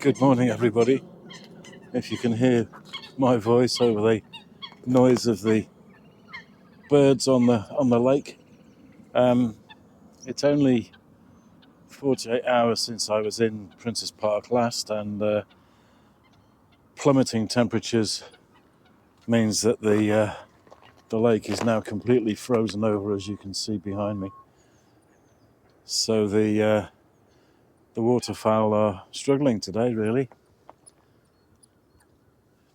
Good morning, everybody. If you can hear my voice over the noise of the birds on the lake, it's only 48 hours since I was in Princes Park last, and plummeting temperatures means that the lake is now completely frozen over, as you can see behind me. So the waterfowl are struggling today, really.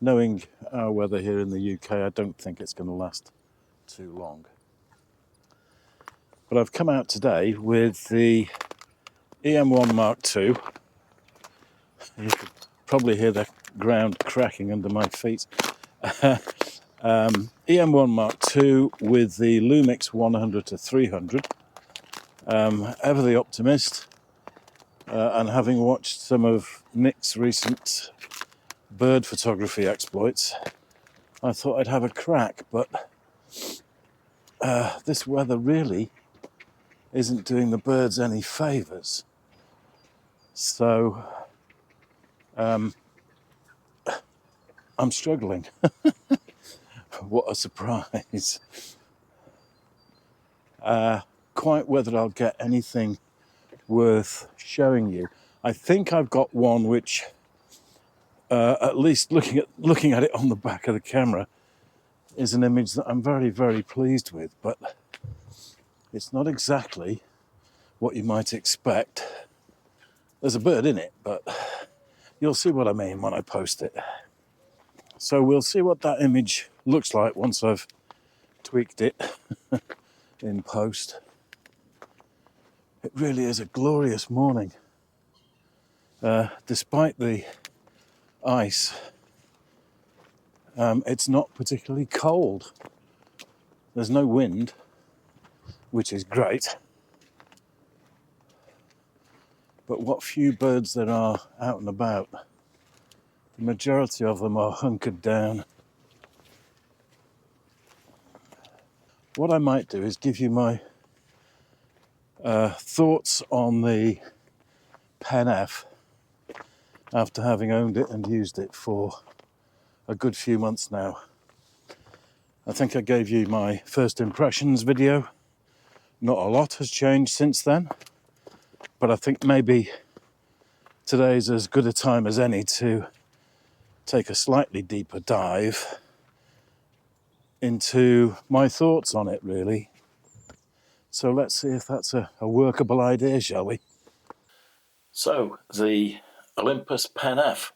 Knowing our weather here in the UK, I don't think it's going to last too long. But I've come out today with the E-M1 Mk.II. You could probably hear the ground cracking under my feet. E-M1 Mk.II with the Lumix 100-300. Ever the optimist, and having watched some of Nick's recent bird photography exploits, I thought I'd have a crack, but this weather really isn't doing the birds any favours. So I'm struggling. What a surprise. Quite whether I'll get anything worth showing you. I think I've got one which, at least looking at it on the back of the camera, is an image that I'm very, very pleased with, but it's not exactly what you might expect. There's a bird in it, but you'll see what I mean when I post it. So we'll see what that image looks like once I've tweaked it in post. It really is a glorious morning. Despite the ice, it's not particularly cold. There's no wind, which is great. But what few birds there are out and about, the majority of them are hunkered down. What I might do is give you my thoughts on the PEN-F after having owned it and used it for a good few months now. I think I gave you my first impressions video. Not a lot has changed since then, but I think maybe today's as good a time as any to take a slightly deeper dive into my thoughts on it, really. So let's see if that's a workable idea, shall we? So, the Olympus PEN-F,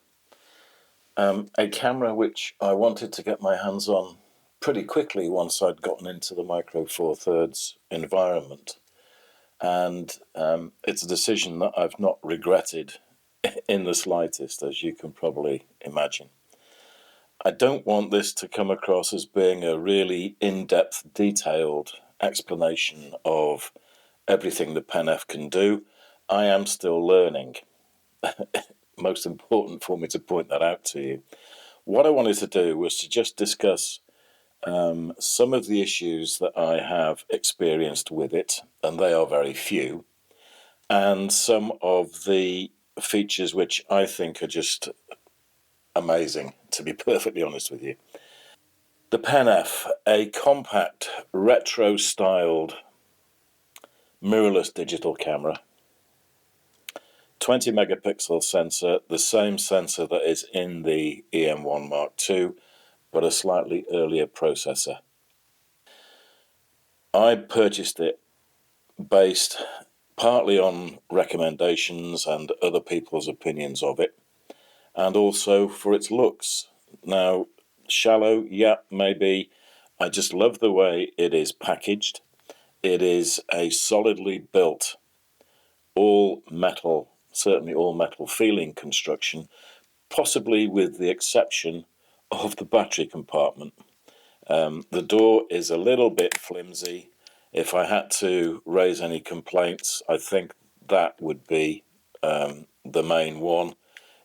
a camera which I wanted to get my hands on pretty quickly once I'd gotten into the Micro Four Thirds environment. And it's a decision that I've not regretted in the slightest, as you can probably imagine. I don't want this to come across as being a really in-depth, detailed explanation of everything the PEN-F can do. I am still learning. Most important for me to point that out to you. What I wanted to do was to just discuss some of the issues that I have experienced with it, and they are very few, and some of the features which I think are just amazing, to be perfectly honest with you. The PEN-F, a compact, retro-styled, mirrorless digital camera, 20 megapixel sensor, the same sensor that is in the E-M1 Mk.II, but a slightly earlier processor. I purchased it based partly on recommendations and other people's opinions of it, and also for its looks. Now, shallow, yeah, maybe. I just love the way it is packaged. It is a solidly built, all metal, certainly all metal feeling construction, possibly with the exception of the battery compartment. The door is a little bit flimsy. If I had to raise any complaints, I think that would be the main one.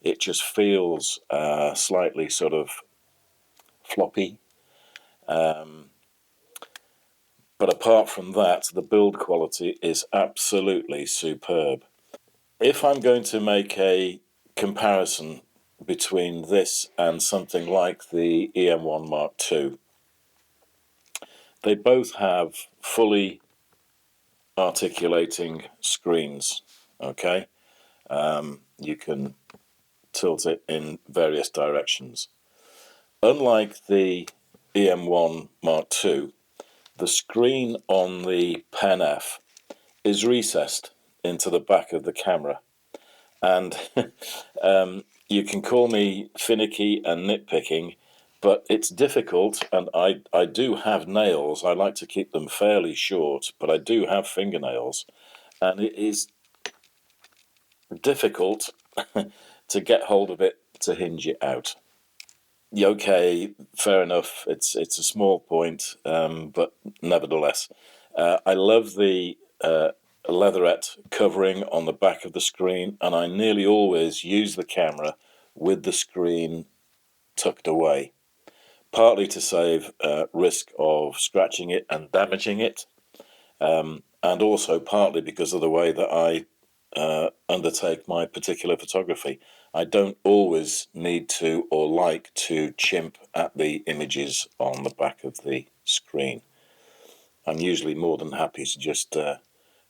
It just feels slightly sort of floppy. But apart from that, the build quality is absolutely superb. If I'm going to make a comparison between this and something like the E-M1 Mk.II. They both have fully articulating screens, okay? You can tilt it in various directions. Unlike the E-M1 Mk.II, the screen on the PEN-F is recessed into the back of the camera, and you can call me finicky and nitpicking, but it's difficult, and I do have nails. I like to keep them fairly short, but I do have fingernails, and it is difficult to get hold of it to hinge it out. Okay, fair enough, it's a small point, but nevertheless, I love the leatherette covering on the back of the screen, and I nearly always use the camera with the screen tucked away, partly to save risk of scratching it and damaging it, and also partly because of the way that I undertake my particular photography. I don't always need to or like to chimp at the images on the back of the screen. I'm usually more than happy to just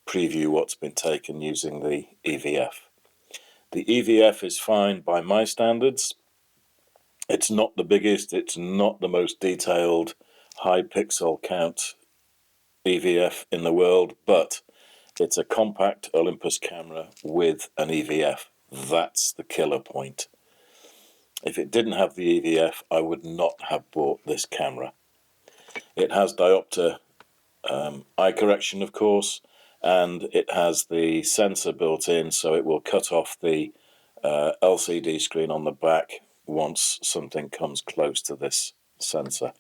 preview what's been taken using the EVF. The EVF is fine by my standards. It's not the biggest, it's not the most detailed, high pixel count EVF in the world, but it's a compact Olympus camera with an EVF. That's the killer point. If it didn't have the EVF, I would not have bought this camera. It has diopter eye correction, of course, and it has the sensor built in, so it will cut off the LCD screen on the back once something comes close to this sensor.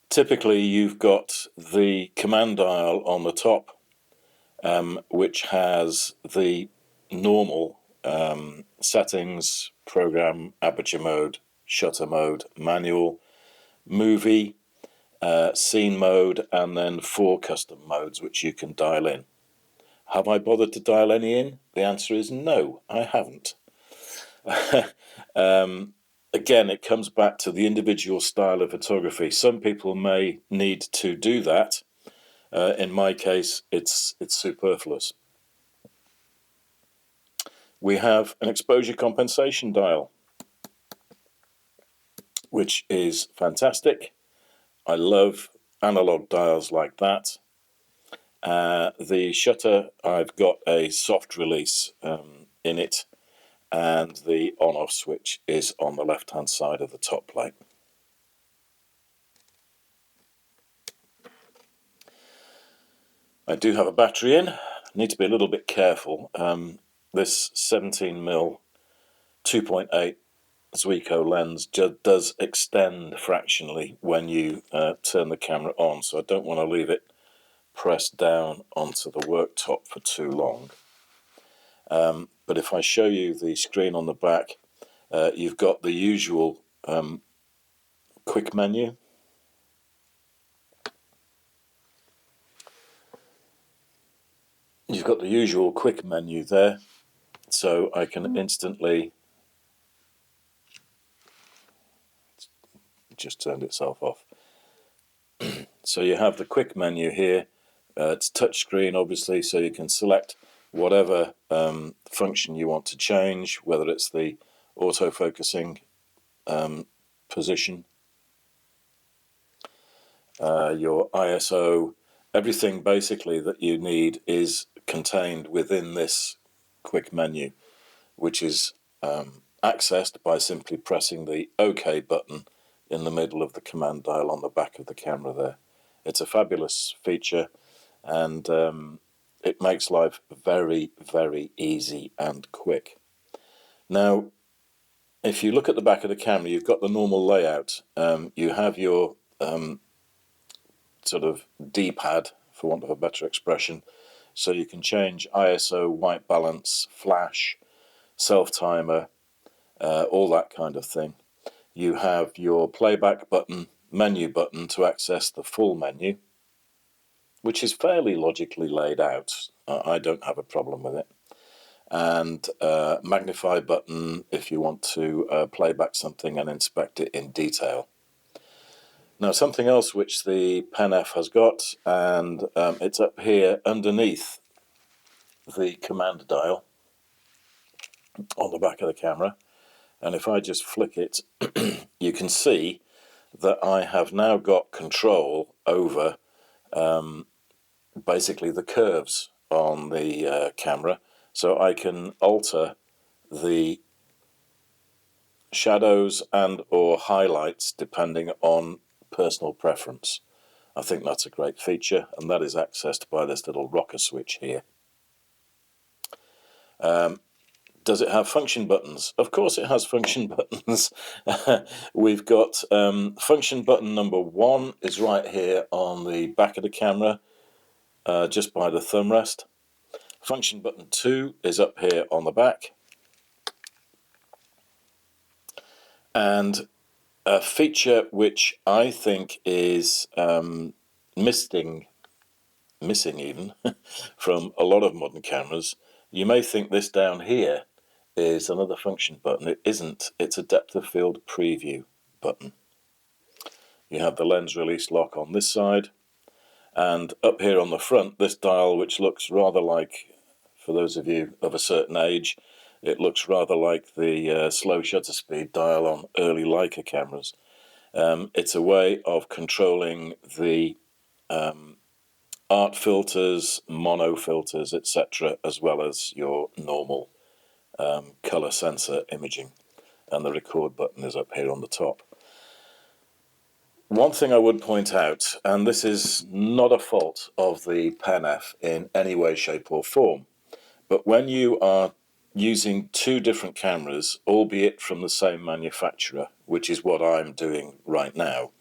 Typically, you've got the command dial on the top, which has the normal settings, program, aperture mode, shutter mode, manual, movie, scene mode, and then 4 custom modes which you can dial in. Have I bothered to dial any in? The answer is no, I haven't. Again, it comes back to the individual style of photography. Some people may need to do that. In my case, it's superfluous. We have an exposure compensation dial, which is fantastic. I love analog dials like that. The shutter, I've got a soft release in it, and the on-off switch is on the left-hand side of the top plate. I do have a battery in. I need to be a little bit careful. This 17mm 2.8 Zuiko lens does extend fractionally when you turn the camera on, so I don't want to leave it pressed down onto the worktop for too long. But if I show you the screen on the back, you've got the usual quick menu. You've got the usual quick menu there, so I can instantly, just turned itself off. So you have the quick menu here. It's touch screen, obviously, so you can select whatever function you want to change, whether it's the auto-focusing position, your ISO, everything basically that you need is contained within this quick menu, which is accessed by simply pressing the OK button in the middle of the command dial on the back of the camera there. It's a fabulous feature, and it makes life very, very easy and quick. Now, if you look at the back of the camera, you've got the normal layout. You have your sort of D-pad, for want of a better expression, so you can change ISO, white balance, flash, self-timer, all that kind of thing. You have your playback button, menu button to access the full menu. which is fairly logically laid out. I don't have a problem with it. And magnify button if you want to play back something and inspect it in detail. Now, something else which the PEN-F has got, and it's up here underneath the command dial on the back of the camera, and if I just flick it, you can see that I have now got control over basically the curves on the camera, so I can alter the shadows and or highlights depending on personal preference. I think that's a great feature, and that is accessed by this little rocker switch here. Does it have function buttons? Of course it has function buttons. We've got function button number 1 is right here on the back of the camera, just by the thumb rest. Function button 2 is up here on the back. And a feature which I think is missing even from a lot of modern cameras, you may think this down here is another function button. It isn't. It's a depth of field preview button. You have the lens release lock on this side, and up here on the front, this dial, which looks rather like, for those of you of a certain age, it looks rather like the slow shutter speed dial on early Leica cameras. It's a way of controlling the art filters, mono filters, etc., as well as your normal color sensor imaging, and the record button is up here on the top. One thing I would point out, and this is not a fault of the PEN-F in any way, shape or form, but when you are using two different cameras, albeit from the same manufacturer, which is what I'm doing right now,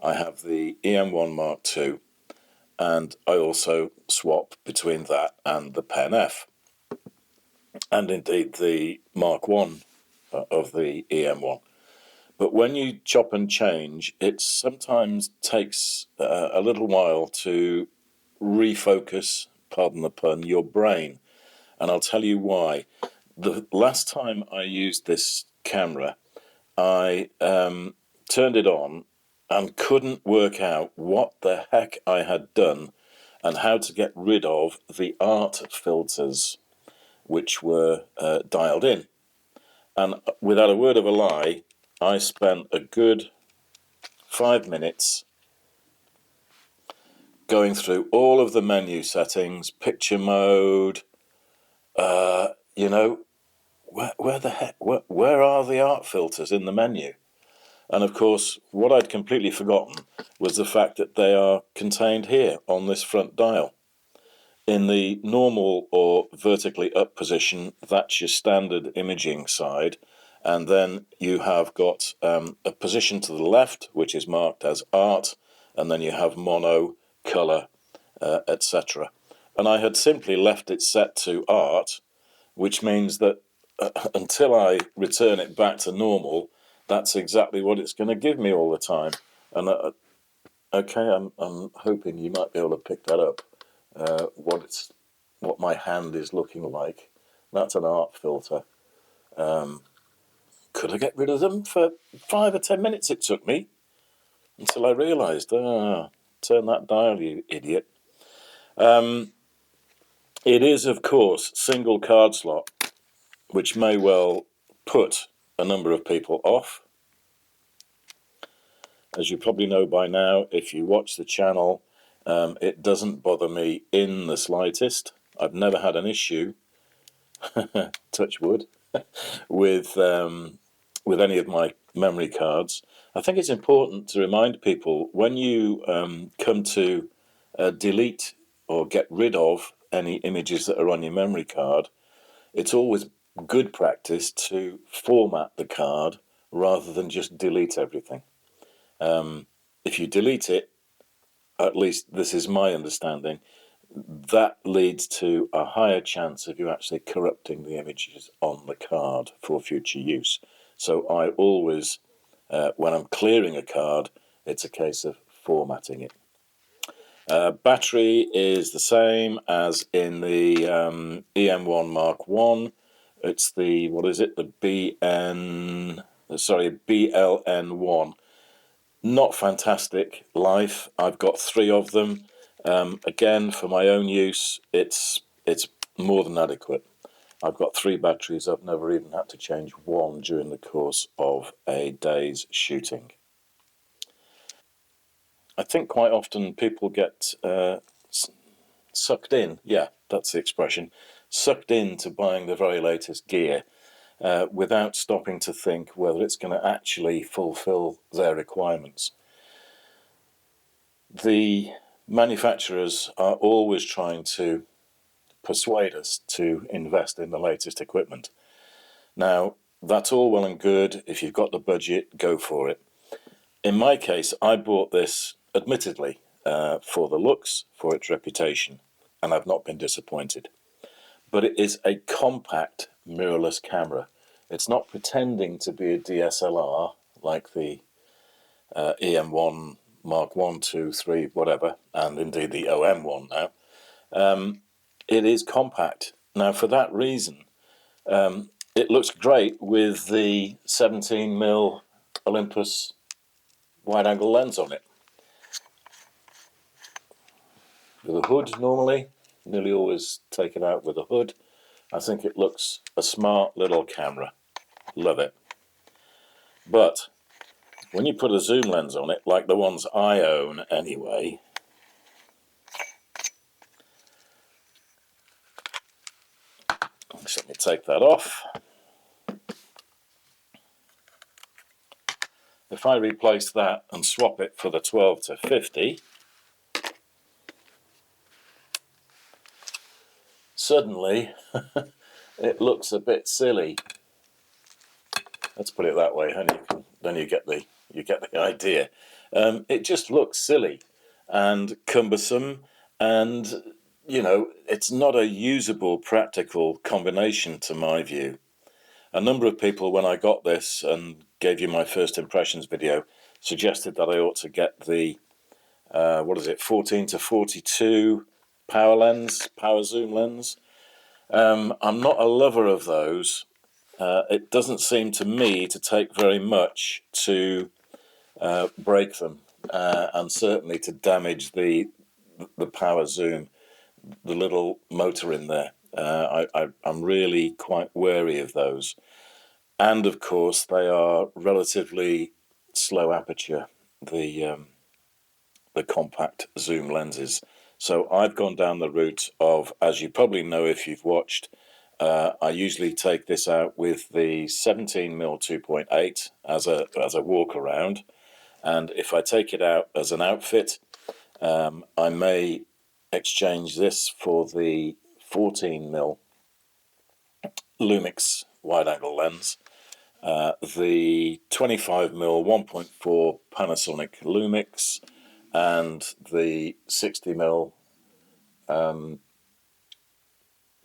I have the E-M1 Mk.II, and I also swap between that and the PEN-F, and indeed the Mark I of the EM1. But when you chop and change, it sometimes takes a little while to refocus, pardon the pun, your brain. And I'll tell you why. The last time I used this camera, I turned it on and couldn't work out what the heck I had done and how to get rid of the art filters which were dialed in. And without a word of a lie, I spent a good 5 minutes going through all of the menu settings, picture mode, you know, where the heck, where are the art filters in the menu? And of course, what I'd completely forgotten was the fact that they are contained here on this front dial. In the normal or vertically up position, that's your standard imaging side, and then you have got a position to the left which is marked as art, and then you have mono, colour, etc. And I had simply left it set to art, which means that until I return it back to normal, that's exactly what it's going to give me all the time. And okay, I'm hoping you might be able to pick that up. What my hand is looking like. That's an art filter. Could I get rid of them? For 5 or 10 minutes it took me until I realised, turn that dial, you idiot. It is, of course, single card slot, which may well put a number of people off. As you probably know by now, if you watch the channel, it doesn't bother me in the slightest. I've never had an issue, touch wood, with any of my memory cards. I think it's important to remind people when you come to delete or get rid of any images that are on your memory card, it's always good practice to format the card rather than just delete everything. If you delete it, at least this is my understanding, that leads to a higher chance of you actually corrupting the images on the card for future use. So I always, when I'm clearing a card, it's a case of formatting it. Battery is the same as in the E-M1 Mk.I. It's the, what is it, the BLN1. Not fantastic life. I've got 3 of them. Again, for my own use, it's more than adequate. I've got 3 batteries. I've never even had to change one during the course of a day's shooting. I think quite often people get sucked in, yeah, that's the expression, sucked into buying the very latest gear without stopping to think whether it's going to actually fulfill their requirements. The manufacturers are always trying to persuade us to invest in the latest equipment. Now, that's all well and good. If you've got the budget, go for it. In my case, I bought this, admittedly, for the looks, for its reputation, and I've not been disappointed. But it is a compact mirrorless camera. It's not pretending to be a DSLR like the E-M1 Mk.I, 2, 3, whatever, and indeed the OM1 now. It is compact. Now, for that reason, it looks great with the 17mm Olympus wide-angle lens on it. With a hood normally, nearly always take it out with a hood. I think it looks a smart little camera. Love it. But when you put a zoom lens on it, like the ones I own anyway, so let me take that off. If I replace that and swap it for the 12-50, suddenly it looks a bit silly. Let's put it that way, and then you get the idea. It just looks silly and cumbersome, and you know, it's not a usable, practical combination to my view. A number of people, when I got this and gave you my first impressions video, suggested that I ought to get the 14-42 power zoom lens. I'm not a lover of those. It doesn't seem to me to take very much to break them, and certainly to damage the power zoom, the little motor in there. I'm really quite wary of those. And of course, they are relatively slow aperture, the compact zoom lenses. So I've gone down the route of, as you probably know if you've watched, I usually take this out with the 17mm 2.8 as a walk around, and if I take it out as an outfit, I may exchange this for the 14mm Lumix wide-angle lens, the 25mm 1.4 Panasonic Lumix, and the 60mm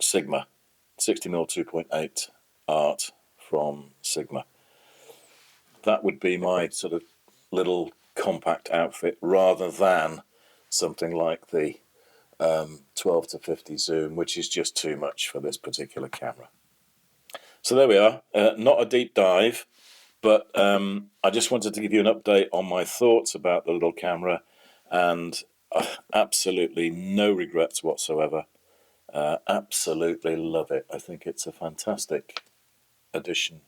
Sigma, 60mm 2.8 Art from Sigma. That would be my sort of little compact outfit, rather than something like the 12-50 zoom, which is just too much for this particular camera. So there we are. Not a deep dive, but I just wanted to give you an update on my thoughts about the little camera, and absolutely no regrets whatsoever. Absolutely love it. I think it's a fantastic addition.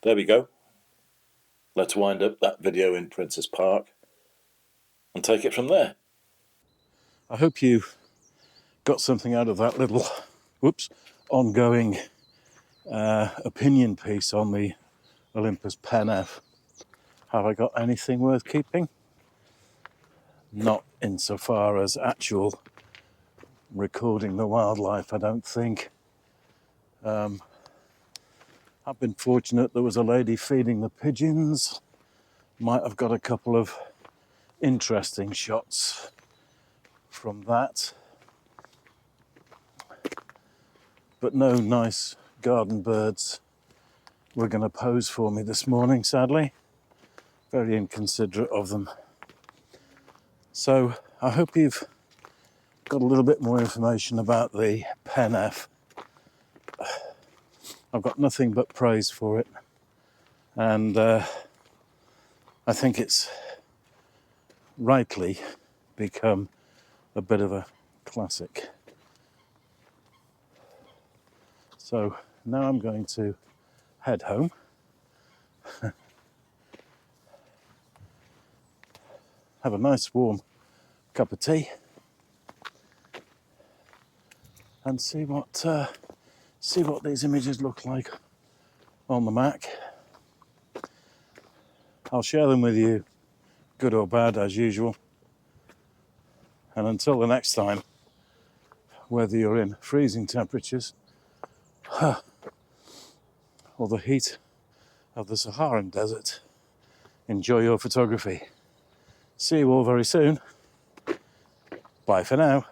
There we go. Let's wind up that video in Prince's Park and take it from there. I hope you got something out of that little ongoing opinion piece on the Olympus PEN-F. Have I got anything worth keeping? Not insofar as actual recording the wildlife, I don't think. I've been fortunate there was a lady feeding the pigeons. Might have got a couple of interesting shots from that. But no nice garden birds were going to pose for me this morning, sadly. Very inconsiderate of them. So I hope you've got a little bit more information about the PEN-F. I've got nothing but praise for it, and I think it's rightly become a bit of a classic. So now I'm going to head home. Have a nice warm cup of tea and see what these images look like on the Mac. I'll share them with you, good or bad, as usual. And until the next time, whether you're in freezing temperatures or the heat of the Saharan desert, enjoy your photography. See you all very soon. Bye for now.